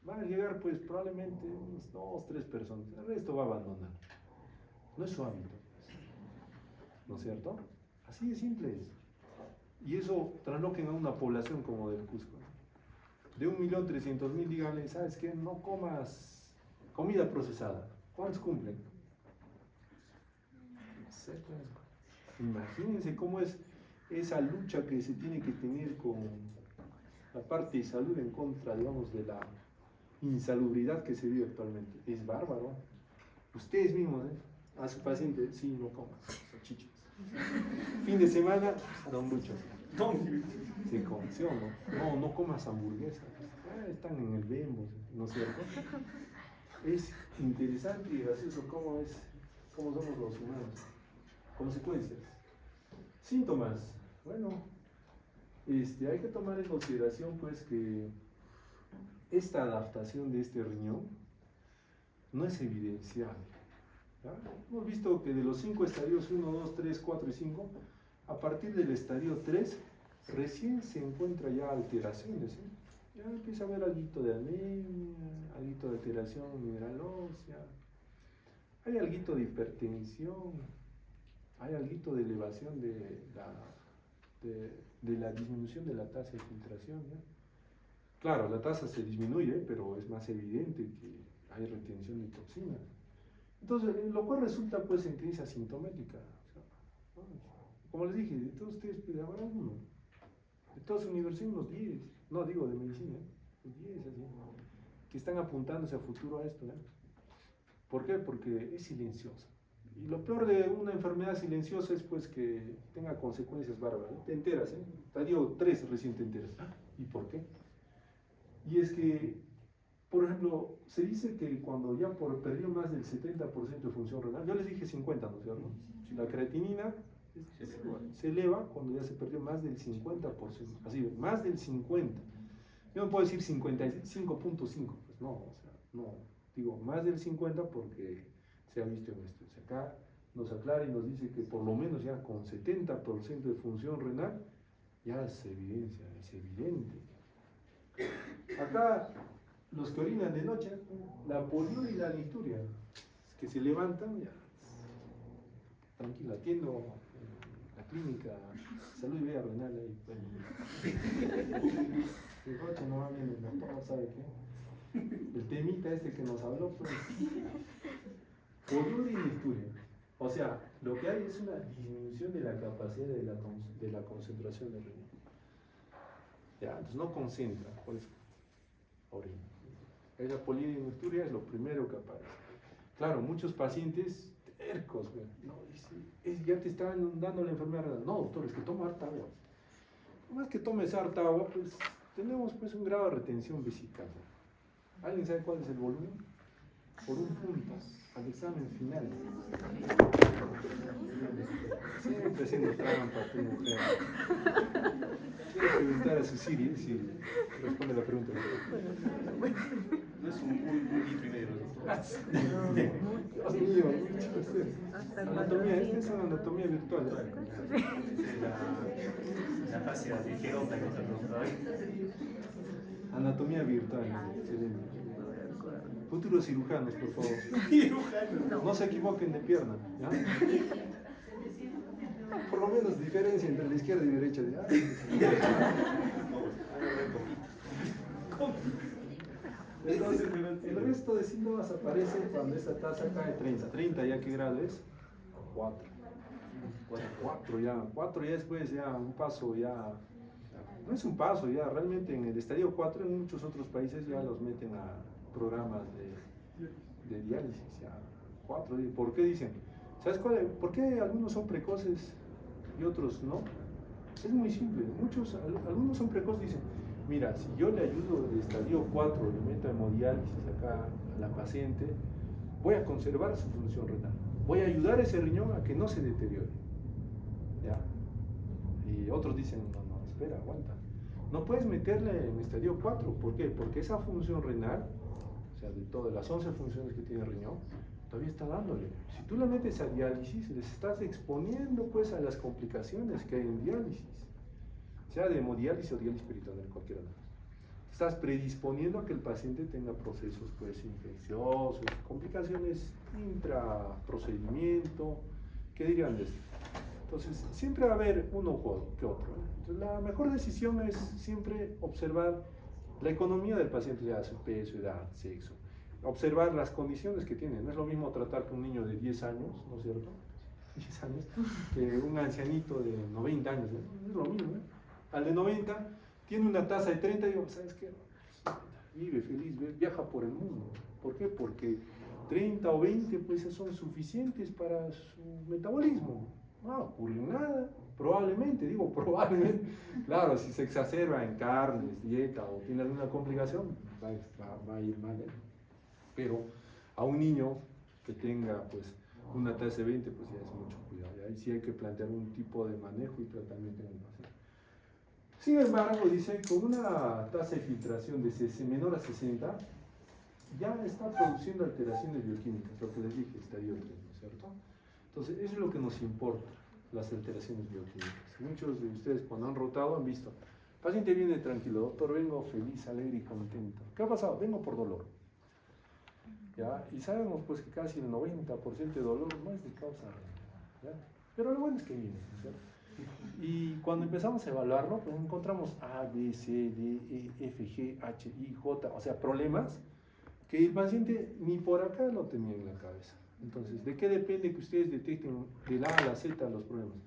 Van a llegar pues probablemente unos 2, 3 personas. El resto va a abandonar. No es su hábito. ¿No es cierto? Así de simple es. Y eso trasloquen a una población como del Cusco. De 1.300.000, díganle, ¿sabes qué? No comas comida procesada. ¿Cuántos cumplen? No sé, pues. Imagínense cómo es esa lucha que se tiene que tener con la parte de salud en contra, digamos, de la insalubridad que se vive actualmente. Es bárbaro. Ustedes mismos, a su paciente, sí, no comas salchichas. Fin de semana, a Don Lucho. Se convenció, ¿no? No comas hamburguesas. Están en el Bembo, ¿no es cierto? Es interesante y gracioso cómo somos los humanos. Consecuencias. Síntomas. Bueno, hay que tomar en consideración pues que esta adaptación de este riñón no es evidenciable. ¿ya? Hemos visto que de los 5 estadios 1, 2, 3, 4 y 5, a partir del estadio 3, recién se encuentra ya alteraciones, ¿eh? Ya empieza a haber algo de anemia, algo de alteración mineral ósea, hay algo de hipertensión, hay algo de elevación de la disminución de la tasa de filtración, ¿ya? Claro, la tasa se disminuye, pero es más evidente que hay retención de toxinas. Entonces, lo cual resulta pues en crisis asintomática. O sea, como les dije, de todos ustedes pues, habrá uno. De todas las universidades unos 10, no digo de medicina, 10 así, que están apuntándose a futuro a esto. ¿Eh? ¿Por qué? Porque es silenciosa. Y lo peor de una enfermedad silenciosa es pues que tenga consecuencias bárbaras. ¿Eh? Te enteras, ¿eh? Te digo 3 recién te enteras. ¿Y por qué? Y es que, por ejemplo, se dice que cuando ya perdió más del 70% de función renal, yo les dije 50, ¿no es cierto? Si la creatinina se eleva cuando ya se perdió más del 50%, así, más del 50%. Yo no puedo decir 55.5, pues no, o sea, no, digo más del 50% porque se ha visto en estudios. Acá nos aclara y nos dice que por lo menos ya con 70% de función renal, ya se evidencia, es evidente. Acá, los que orinan de noche, la poliuria y la nicturia, que se levantan, ya, tranquilo, atiendo en la clínica Salud y Vida Renal ahí. De noche no va bien el doctor, ¿sabe qué? El temita este que nos habló, pues, poliuria y nicturia. O sea, lo que hay es una disminución de la capacidad de la concentración del riñón. Ya, entonces no concentra, por eso orina. Esa poliuria y nicturia es lo primero que aparece. Claro, muchos pacientes tercos, no, ya te están dando la enfermedad renal. No, doctor, es que toma harta agua. No más que tomes harta agua, pues tenemos pues un grado de retención vesical. ¿Alguien sabe cuál es el volumen? Por un punto, al examen final. Siempre haciendo trampa, tu mujer. Quiero preguntar a su Siri, si responde la pregunta. No es un litro y medio. Dios mío, anatomía, esta es una anatomía virtual. La fascia de Gerota que nos ha preguntado hoy. Anatomía virtual, excelente. Futuros cirujanos, por favor. No se equivoquen de pierna, ¿ya? Por lo menos diferencia entre la izquierda y la derecha. Entonces, el resto de síntomas aparecen cuando esta tasa cae 30. 30 ya qué grado es? 4. 4 ya después ya un paso ya. No es un paso ya, realmente en el estadio 4 en muchos otros países ya los meten a programas de diálisis. Ya 4. ¿Por qué dicen? ¿Sabes cuál? ¿Por qué algunos son precoces y otros no? Es muy simple. Algunos son precoces, dicen, mira, si yo le ayudo de estadio 4, le meto hemodiálisis acá a la paciente, voy a conservar su función renal. Voy a ayudar a ese riñón a que no se deteriore. ¿Ya? Y otros dicen, no, espera, aguanta. No puedes meterle en estadio 4, ¿por qué? Porque esa función renal, o sea, de todas las 11 funciones que tiene el riñón, todavía está dándole. Si tú la metes a diálisis, les estás exponiendo pues a las complicaciones que hay en diálisis, sea de hemodiálisis o diálisis peritoneal, cualquiera de las. Estás predisponiendo a que el paciente tenga procesos pues infecciosos, complicaciones intraprocedimiento, ¿qué dirían de esto? Entonces, siempre va a haber uno que otro. Entonces, la mejor decisión es siempre observar la economía del paciente, ya su peso, edad, sexo. Observar las condiciones que tiene. No es lo mismo tratar con un niño de 10 años, ¿no es cierto? 10 años, que un ancianito de 90 años. ¿No? Es lo mismo. Al de 90 tiene una tasa de 30 y digo, ¿sabes qué? Vive feliz, viaja por el mundo. ¿Por qué? Porque 30 o 20 pues son suficientes para su metabolismo. No ocurre nada, probablemente, claro, si se exacerba en carnes, dieta o tiene alguna complicación, va a ir mal, pero a un niño que tenga pues una tasa de 20, pues ya es mucho cuidado, ahí sí hay que plantear un tipo de manejo y tratamiento en el paciente. Sin embargo, dice, con una tasa de filtración de menor a 60, ya está produciendo alteraciones bioquímicas, lo que les dije, estadio 3. cierto? Entonces, eso es lo que nos importa, las alteraciones bioquímicas. Muchos de ustedes cuando han rotado han visto, el paciente viene tranquilo, doctor, vengo feliz, alegre y contento. ¿Qué ha pasado? Vengo por dolor. ¿Ya? Y sabemos pues que casi el 90% de dolor no es de causa real, ¿ya? Pero lo bueno es que viene, ¿cierto? Y cuando empezamos a evaluarlo, pues encontramos A, B, C, D, E, F, G, H, I, J, o sea, problemas que el paciente ni por acá lo tenía en la cabeza. Entonces, ¿de qué depende que ustedes detecten del A a la Z los problemas?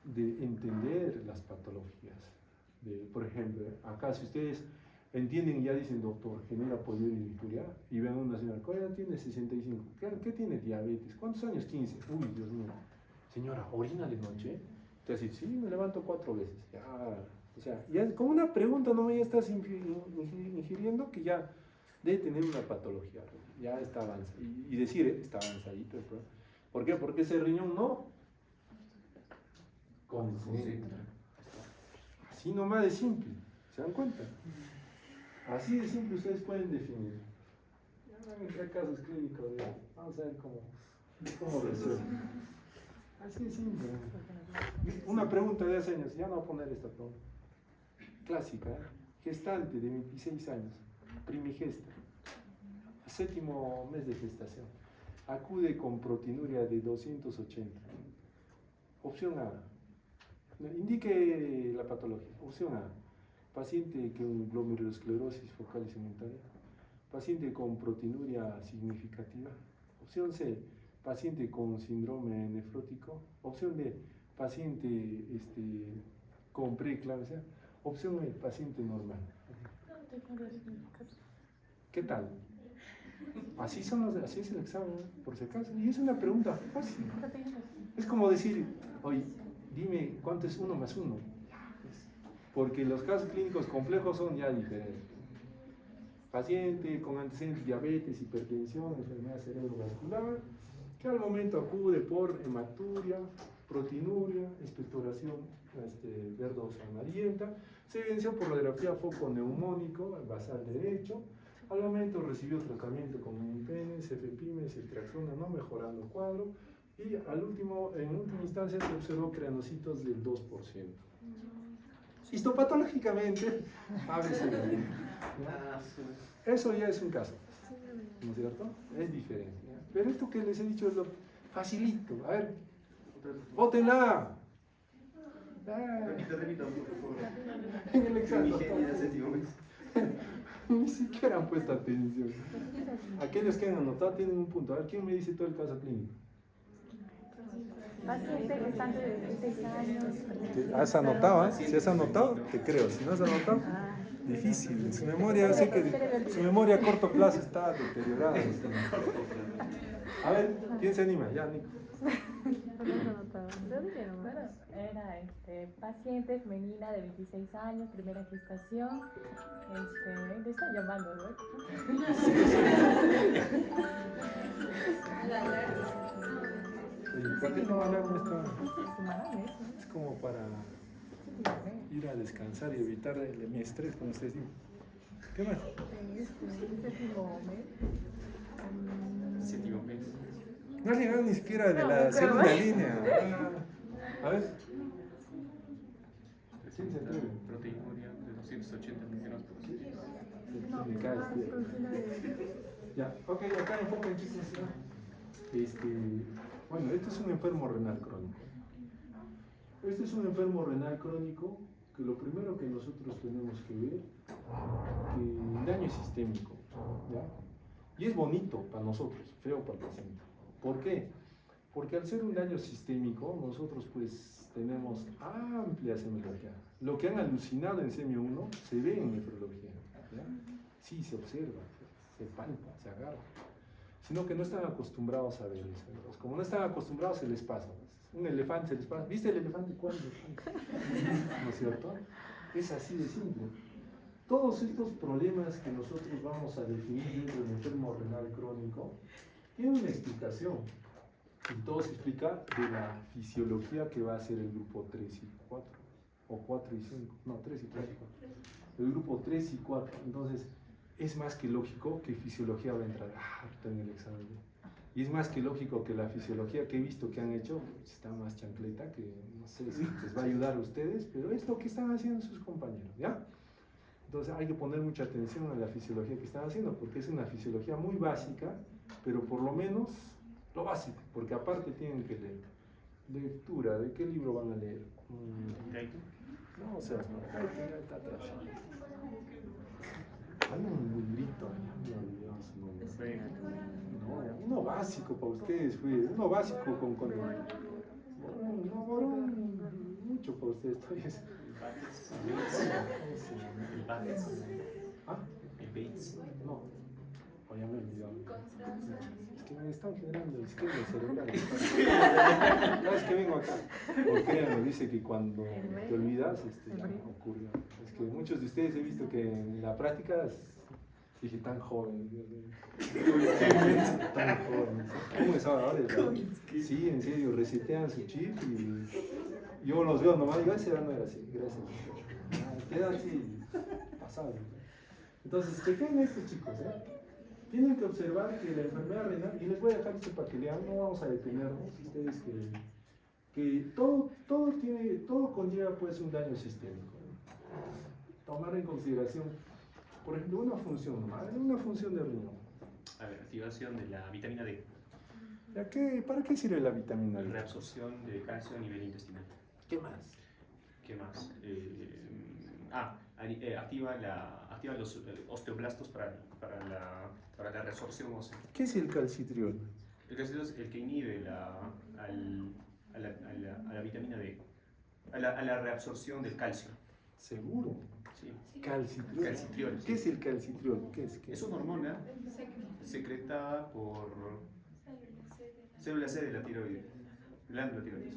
De entender las patologías. Por ejemplo, acá si ustedes entienden y ya dicen, doctor, genera poliuria y ven a una señora, ¿cuál edad tiene? 65. ¿Qué tiene? Diabetes. ¿Cuántos años? 15. Uy, Dios mío. Señora, ¿orina de noche? Te dice, sí, me levanto 4 veces. Ya, o sea, ya con una pregunta no me estás ingiriendo que ya debe tener una patología, ya está avanzada. Y decir, está avanzadito. ¿Por qué? Porque ese riñón no concentra. Así nomás de simple, ¿se dan cuenta? Así de simple ustedes pueden definir. Ya van a entrar casos clínicos, vamos a ver cómo resuelven. Así de simple. Una pregunta de hace años, ya no voy a poner esta pregunta. Clásica, gestante de 26 años, primigesta, 7º mes de gestación, acude con proteinuria de 280. Opción A, indique la patología. Opción A, paciente con glomerulosclerosis focal y segmentaria, paciente con proteinuria significativa. Opción C, paciente con síndrome nefrótico. Opción D, paciente con preeclampsia. Opción E, paciente normal. ¿Qué tal? Así es el examen, por si acaso. Y es una pregunta fácil. Es como decir, oye, dime cuánto es 1 más 1. Porque los casos clínicos complejos son ya diferentes. Paciente con antecedentes de diabetes, hipertensión, enfermedad cerebrovascular, que al momento acude por hematuria, proteinuria, expectoración verdosa amarillenta, se evidenció por radiografía foco neumónico basal derecho, al momento recibió tratamiento con imipenes, cefepime, ceftriaxona, no mejorando el cuadro, y en última instancia se observó cranocitos del 2%. Histopatológicamente, ABCD. Eso ya es un caso, ¿no es cierto? Es diferente. ¿Ya? Pero esto que les he dicho es lo facilito. A ver, ¡vótenla! Repita, por favor. En el examen. Ni Ni siquiera han puesto atención. Aquellos que han anotado tienen un punto. A ver, ¿quién me dice todo el caso clínico? Paciente gestante de 26 años. ¿Has anotado? Si has anotado, te creo. Si no has anotado, difícil. Su memoria, sé que su memoria a corto plazo está deteriorada. A ver, ¿quién se anima? Ya, Nico. Era paciente femenina de 26 años, primera gestación. Le está llamando, ¿no? ¿Por qué no hablar nuestra? Es como para ir a descansar y evitar mi estrés, como ustedes dicen. ¿Qué más? Séptimo mes. No has llegado ni siquiera de la segunda línea. A ver. Proteinuria de 280 millones por ciento. Ya, ok, acá enfoquen, chicos. Bueno, este es un enfermo renal crónico. Este es un enfermo renal crónico que lo primero que nosotros tenemos que ver que el daño es sistémico, ¿ya? Y es bonito para nosotros, feo para el paciente. ¿Por qué? Porque al ser un daño sistémico, nosotros pues tenemos amplia semiología. Lo que han alucinado en semio 1 se ve en nefrología, ¿ya? Sí, se observa, se palpa, se agarra. Sino que no están acostumbrados a ver eso. Como no están acostumbrados, se les pasa. Un elefante se les pasa. ¿Viste el elefante? ¿Cuándo? ¿No es cierto? Es así de simple. Todos estos problemas que nosotros vamos a definir dentro del enfermo renal crónico tienen una explicación. Y todo se explica de la fisiología que va a ser el grupo 3 y 4. O 4 y 5. No, 3 y 4. El grupo 3 y 4. Entonces, es más que lógico que fisiología va a entrar en el examen. Y es más que lógico que la fisiología que he visto que han hecho está más chancleta, que no sé si les va a ayudar a ustedes, pero es lo que están haciendo sus compañeros, ¿ya? Entonces hay que poner mucha atención a la fisiología que están haciendo, porque es una fisiología muy básica, pero por lo menos lo básico, porque aparte tienen que leer. Lectura, ¿de qué libro van a leer? No, o sea, acá está atrás. Hay un librito, no, uno básico para ustedes, uno básico con mucho para ustedes. ¿Ah? El Bates. No, ya me he olvidado. Es que me están generando isquemia cerebral. Cada vez que vengo acá, porque me dice que cuando te olvidas, ocurre. Es que muchos de ustedes he visto que en la práctica dije tan joven. Tan joven. ¿Cómo es ahora? Sí, en serio, resetean su chip y yo los veo nomás, digo, ese no era así, gracias. Queda así, pasado. Entonces, ¿qué creen estos chicos? Tienen que observar que la enfermedad renal, y les voy a dejar esto para que lean, no vamos a detenernos, ustedes que todo conlleva pues un daño sistémico. Tomar en consideración, por ejemplo, una función normal, una función de riñón. A ver, activación de la vitamina D. ¿Para qué sirve la vitamina D? Reabsorción de calcio a nivel intestinal. ¿Qué más? ¿Qué más? Activa los osteoblastos para la reabsorción ósea. ¿Qué es el calcitriol? El calcitriol es el que inhibe a la vitamina D, a la reabsorción del calcio. ¿Seguro? Sí. Calcitriol. Calcitriol. ¿Qué es el calcitriol? ¿Qué es? Es una hormona secretada por célula C de la tiroides, glándula tiroides.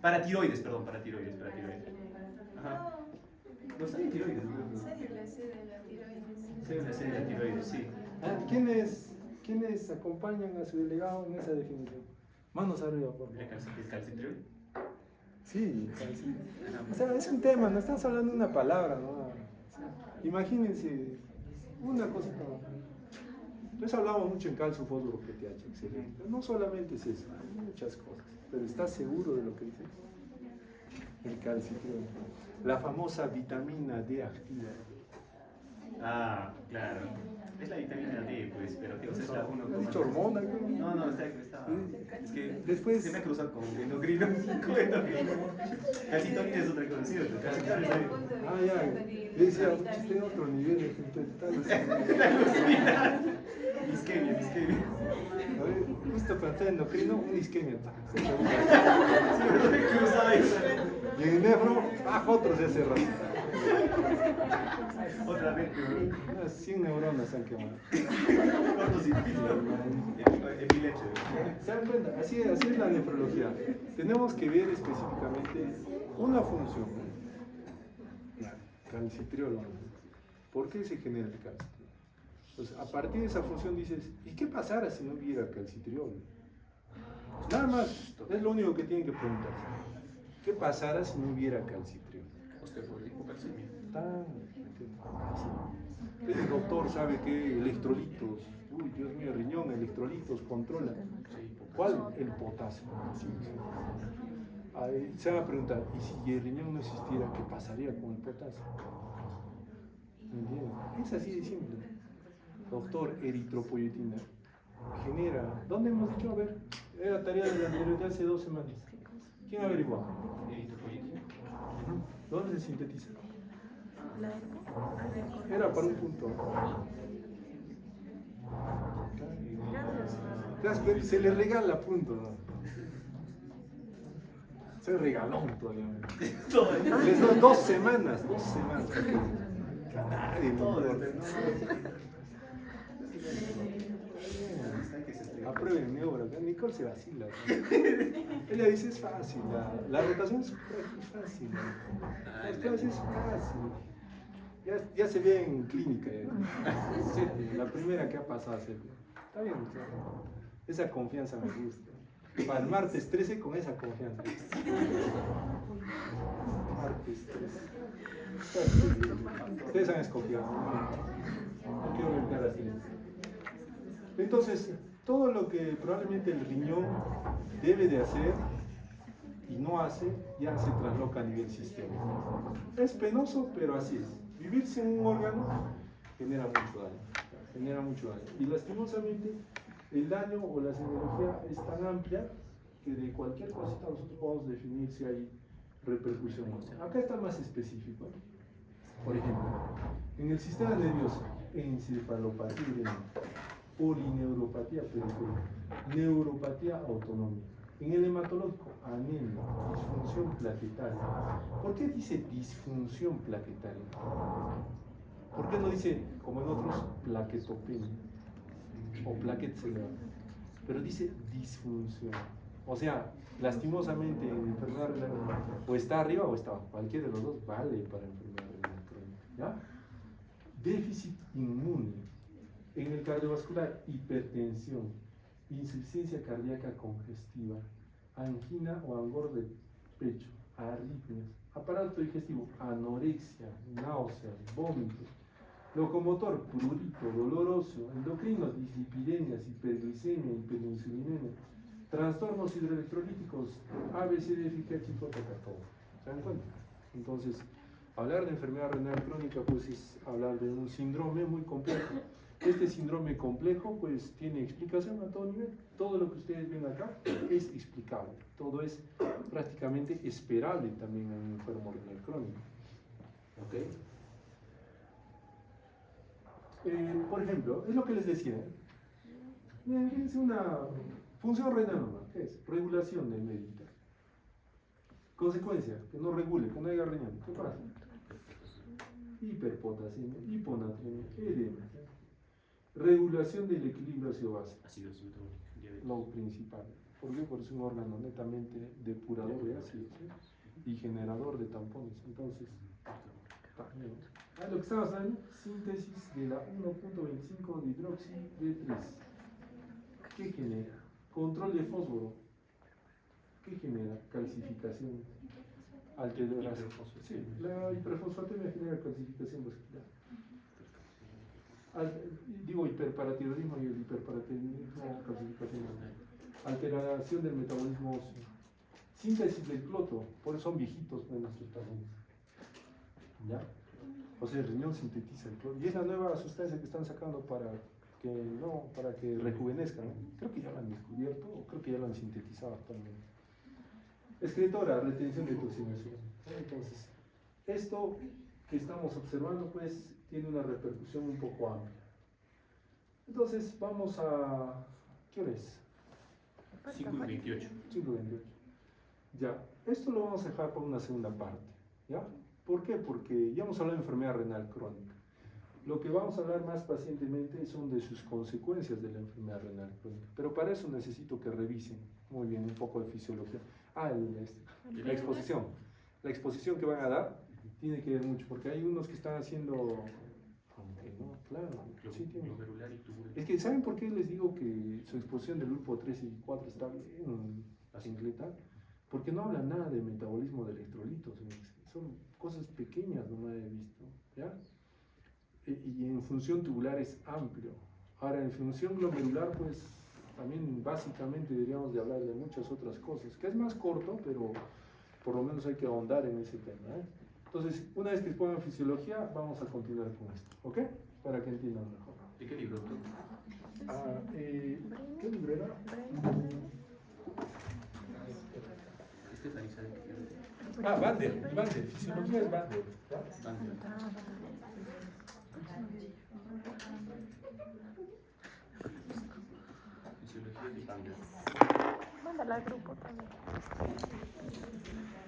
Paratiroides. Ajá. No está en tiroides. Célula C de la tiroides, sí. ¿Quiénes acompañan a su delegado en esa definición? Manos arriba, por favor. ¿El calcitriol? Sí, calcitriol. O sea, es un tema, no estamos hablando de una palabra, ¿no? O sea, imagínense una cosita. Entonces hablamos mucho en calcio, fósforo, PTH, excelente. Pero no solamente es eso, hay muchas cosas. Pero ¿estás seguro de lo que dices? El calcitriol. La famosa vitamina D activa. Ah, claro. Es la vitamina D, pues, pero tío, es la 1. ¿Has dicho hormona? No, está. Es que después se me ha cruzado con endocrino. Calcitonina es otra cosa, ¿sí? Calcitonina es ya. Yo decía, estoy en otro nivel de isquemia. A ver, justo para estar endocrino, una isquemia. Sí, pero me he cruzado ahí. Y en el nefro, bajo otro se hace rato. Otra vez, unas 100 neuronas han quemado. Epilepsia. ¿Se dan cuenta? Así es la nefrología. Tenemos que ver específicamente una función. Calcitriol. ¿Por qué se genera el calcitriol? Entonces, a partir de esa función dices, ¿y qué pasara si no hubiera calcitriol? Pues nada más, es lo único que tienen que preguntarse. ¿Qué pasara si no hubiera calcitriol? Hipocalcemia. El doctor sabe que electrolitos, uy, Dios mío, riñón, electrolitos controla. ¿Cuál? El potasio. Ahí se van a preguntar, ¿y si el riñón no existiera, qué pasaría con el potasio? ¿Entienden? Es así de simple. Doctor, eritropoyetina genera, ¿dónde hemos dicho? A ver, era tarea de la anterior de hace 2 semanas. ¿Quién averiguó? Eritropoyetina. ¿Dónde se sintetiza? Era para un punto. Se le regala punto, ¿no? Se regaló todavía. Les doy 2 semanas. A nadie aprueben mi obra. Nicole se vacila. Ella dice es fácil. La rotación es fácil. Las clases es fácil. Ya se ve en clínica. La primera que ha pasado. Está bien. Esa confianza me gusta. Para el martes 13 con esa confianza. Martes 13. Ustedes han escogido. No quiero ver caras. Entonces, todo lo que probablemente el riñón debe de hacer y no hace, ya se trasloca a nivel sistémico. Es penoso, pero así es. Vivir sin un órgano genera mucho daño. Genera mucho daño. Y lastimosamente, el daño o la semiología es tan amplia que de cualquier cosita nosotros podemos definir si hay repercusión. Acá está más específico. Por ejemplo, en el sistema nervioso, encefalopatía, polineuropatía periférica, neuropatía autonómica. En el hematológico, anemia, disfunción plaquetaria. ¿Por qué dice disfunción plaquetaria? ¿Por qué no dice, como en otros, plaquetopenia o plaquet cerebral? Pero dice disfunción. O sea, lastimosamente en enfermedad renal o está arriba o está abajo. Cualquiera de los dos vale para enfermedad renal crónica. ¿Ya? Déficit inmune. En el cardiovascular, hipertensión, insuficiencia cardíaca congestiva, angina o angor de pecho, arritmias, aparato digestivo, anorexia, náuseas, vómitos, locomotor, prurito, doloroso, endocrino, dislipidemias, hiperglicemia, hiperinsulinemia, trastornos hidroelectrolíticos, ABCDFGH, todo. ¿Se dan cuenta? Entonces, hablar de enfermedad renal crónica pues es hablar de un síndrome muy complejo. Este síndrome complejo pues tiene explicación a todo nivel. Todo lo que ustedes ven acá es explicable. Todo es prácticamente esperable también en un enfermo renal crónico. ¿Ok? Por ejemplo, es lo que les decía. Es una función renal normal. ¿Qué es? Regulación del medio interno. Consecuencia, que no regule, que no haya riñón. ¿Qué pasa? Hiperpotasemia, hiponatremia, edema. Regulación del equilibrio ácido-base. Lo principal. ¿Por qué? Porque es un órgano netamente depurador de ácidos, ¿sí? Y generador de tampones. Entonces, lo que estamos hablando, síntesis de la 1.25 dihidroxi D3. ¿Qué genera? Control de fósforo. ¿Qué genera? Calcificación. Alteración. Sí, la hiperfosfatemia genera calcificación vascular. Digo hiperparatiroidismo y el hiperparatiroidismo, calcificación. Alteración del metabolismo óseo. Síntesis del cloto, por eso son viejitos pues, nuestros pacientes. ¿Ya? O sea, el riñón sintetiza el cloto. Y es la nueva sustancia que están sacando para que rejuvenezcan. ¿No? Creo que ya lo han descubierto o creo que ya lo han sintetizado actualmente. Escritora, retención de toxinas. Entonces, esto que estamos observando, pues, tiene una repercusión un poco amplia. Entonces, vamos a... ¿Qué hora es? 5:28. 5:28. Ya, esto lo vamos a dejar para una segunda parte. ¿Ya? ¿Por qué? Porque ya hemos hablado de enfermedad renal crónica. Lo que vamos a hablar más pacientemente son de sus consecuencias de la enfermedad renal crónica. Pero para eso necesito que revisen muy bien un poco de fisiología. La exposición. La exposición que van a dar tiene que ver mucho, porque hay unos que están haciendo... Aunque no, claro, sí tiene. Es que, ¿saben por qué les digo que su exposición del grupo 3 y 4 está bien asincleta? Porque no habla nada de metabolismo de electrolitos. Son cosas pequeñas, no me he visto. ¿Ya? Y en función tubular es amplio. Ahora, en función glomerular, pues también básicamente deberíamos de hablar de muchas otras cosas, que es más corto, pero por lo menos hay que ahondar en ese tema. Entonces, una vez que expongan fisiología, vamos a continuar con esto, ¿ok? Para que entiendan mejor. ¿De qué libro, doctor? ¿Qué libro era? Bander, fisiología es Bander. Fisiología de Bander. Mándala al grupo también.